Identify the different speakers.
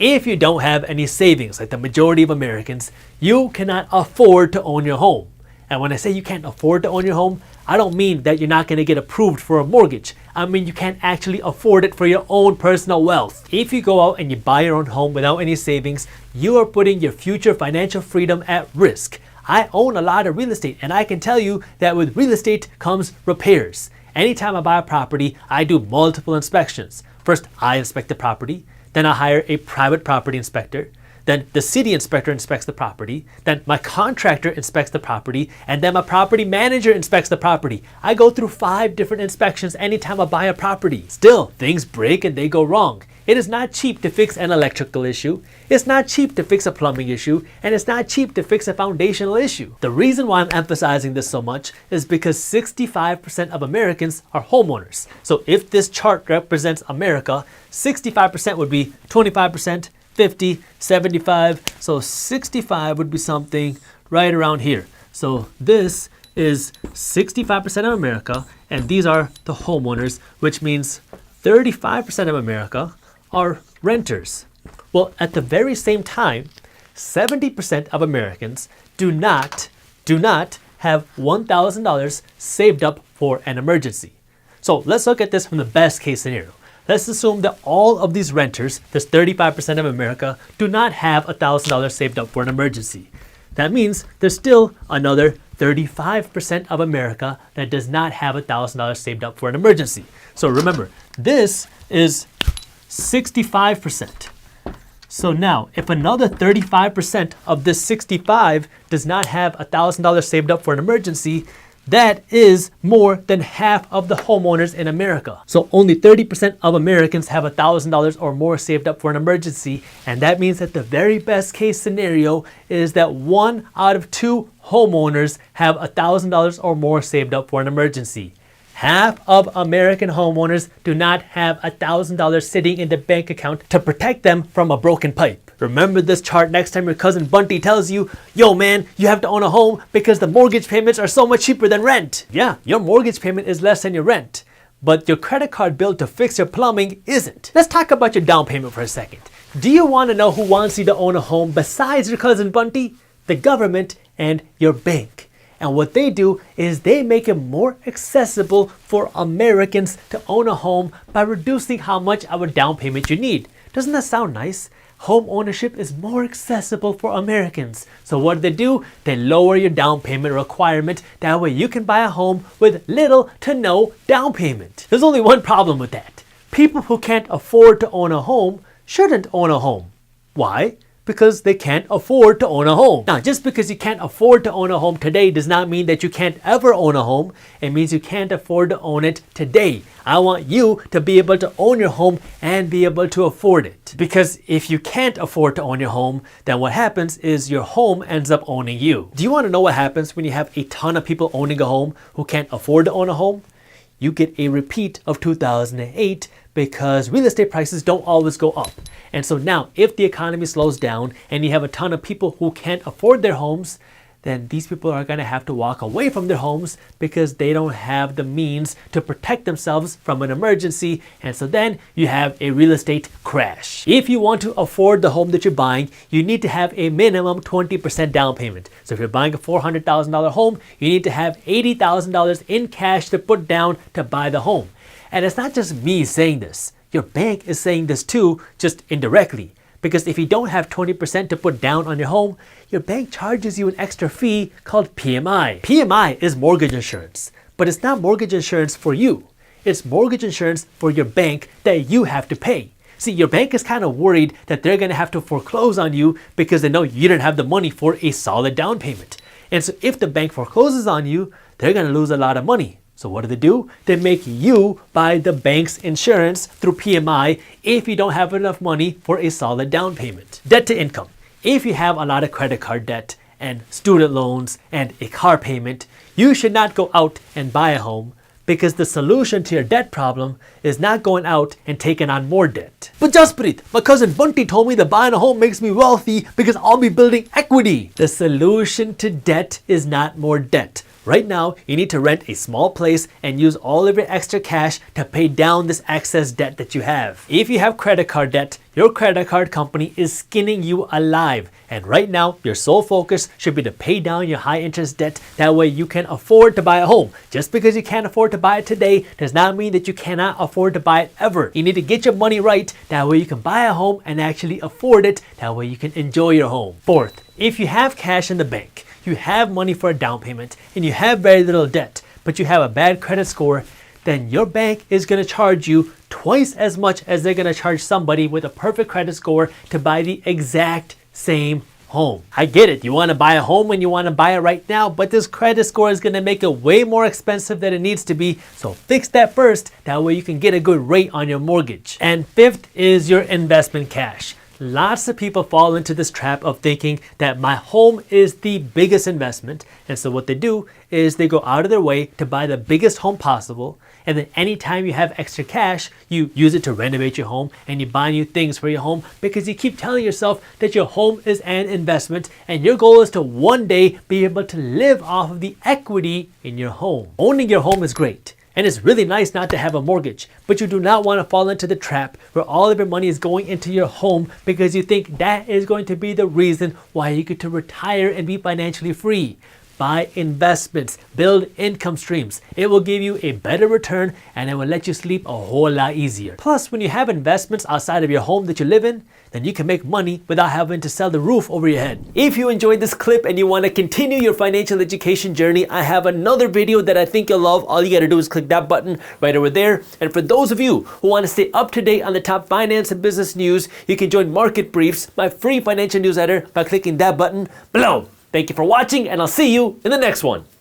Speaker 1: If you don't have any savings, like the majority of Americans, you cannot afford to own your home. And when I say you can't afford to own your home, I don't mean that you're not going to get approved for a mortgage. I mean you can't actually afford it for your own personal wealth. If you go out and you buy your own home without any savings, you are putting your future financial freedom at risk. I own a lot of real estate, and I can tell you that with real estate comes repairs. Anytime I buy a property, I do multiple inspections. First, I inspect the property. Then I hire a private property inspector. Then the city inspector inspects the property. Then my contractor inspects the property. And then my property manager inspects the property. I go through 5 different inspections anytime I buy a property. Still, things break and they go wrong. It is not cheap to fix an electrical issue. It's not cheap to fix a plumbing issue. And it's not cheap to fix a foundational issue. The reason why I'm emphasizing this so much is because 65% of Americans are homeowners. So if this chart represents America, 65% would be 25%, 50, 75. So 65 would be something right around here. So this is 65% of America, and these are the homeowners, which means 35% of America are renters. Well, at the very same time, 70% of Americans do not have $1,000 saved up for an emergency. So let's look at this from the best case scenario. Let's assume that all of these renters, this 35% of America, do not have $1,000 saved up for an emergency. That means there's still another 35% of America that does not have $1,000 saved up for an emergency. So remember, this is 65%. So now, if another 35% of this 65 does not have $1,000 saved up for an emergency, that is more than half of the homeowners in America. So only 30% of Americans have $1,000 or more saved up for an emergency. And that means that the very best case scenario is that 1 out of 2 homeowners have $1,000 or more saved up for an emergency. Half of American homeowners do not have $1,000 sitting in the bank account to protect them from a broken pipe. Remember this chart next time your cousin Bunty tells you, yo man, you have to own a home because the mortgage payments are so much cheaper than rent. Yeah, your mortgage payment is less than your rent, but your credit card bill to fix your plumbing isn't. Let's talk about your down payment for a second. Do you want to know who wants you to own a home besides your cousin Bunty? The government and your bank. And what they do is they make it more accessible for Americans to own a home by reducing how much of a down payment you need. Doesn't that sound nice? Home ownership is more accessible for Americans. So what do? They lower your down payment requirement. That way you can buy a home with little to no down payment. There's only one problem with that. People who can't afford to own a home shouldn't own a home. Why? Because they can't afford to own a home. Now, just because you can't afford to own a home today does not mean that you can't ever own a home. It means you can't afford to own it today. I want you to be able to own your home and be able to afford it. Because if you can't afford to own your home, then what happens is your home ends up owning you. Do you want to know what happens when you have a ton of people owning a home who can't afford to own a home? You get a repeat of 2008 because real estate prices don't always go up. And so now, if the economy slows down and you have a ton of people who can't afford their homes, then these people are going to have to walk away from their homes because they don't have the means to protect themselves from an emergency. And so then you have a real estate crash. If you want to afford the home that you're buying, you need to have a minimum 20% down payment. So if you're buying a $400,000 home, you need to have $80,000 in cash to put down to buy the home. And it's not just me saying this. Your bank is saying this too, just indirectly. Because if you don't have 20% to put down on your home, your bank charges you an extra fee called PMI. PMI is mortgage insurance, but it's not mortgage insurance for you. It's mortgage insurance for your bank that you have to pay. See, your bank is kind of worried that they're going to have to foreclose on you because they know you didn't have the money for a solid down payment. And so if the bank forecloses on you, they're going to lose a lot of money. So what do? They make you buy the bank's insurance through PMI if you don't have enough money for a solid down payment. Debt to income. If you have a lot of credit card debt and student loans and a car payment, you should not go out and buy a home because the solution to your debt problem is not going out and taking on more debt. But Jaspreet, my cousin Bunty told me that buying a home makes me wealthy because I'll be building equity. The solution to debt is not more debt. Right now, you need to rent a small place and use all of your extra cash to pay down this excess debt that you have. If you have credit card debt, your credit card company is skinning you alive. And right now, your sole focus should be to pay down your high interest debt. That way you can afford to buy a home. Just because you can't afford to buy it today does not mean that you cannot afford to buy it ever. You need to get your money right. That way you can buy a home and actually afford it. That way you can enjoy your home. Fourth, if you have cash in the bank, you have money for a down payment, and you have very little debt, but you have a bad credit score, then your bank is going to charge you twice as much as they're going to charge somebody with a perfect credit score to buy the exact same home. I get it. You want to buy a home and you want to buy it right now, but this credit score is going to make it way more expensive than it needs to be. So fix that first. That way you can get a good rate on your mortgage. And fifth is your investment cash. Lots of people fall into this trap of thinking that my home is the biggest investment. And so what they do is they go out of their way to buy the biggest home possible. And then anytime you have extra cash, you use it to renovate your home and you buy new things for your home because you keep telling yourself that your home is an investment and your goal is to one day be able to live off of the equity in your home. Owning your home is great. And it's really nice not to have a mortgage, but you do not want to fall into the trap where all of your money is going into your home because you think that is going to be the reason why you get to retire and be financially free. Buy investments, build income streams. It will give you a better return and it will let you sleep a whole lot easier. Plus, when you have investments outside of your home that you live in, then you can make money without having to sell the roof over your head. If you enjoyed this clip and you want to continue your financial education journey, I have another video that I think you'll love. All you got to do is click that button right over there. And for those of you who want to stay up to date on the top finance and business news, you can join Market Briefs, my free financial newsletter, by clicking that button below. Thank you for watching, and I'll see you in the next one.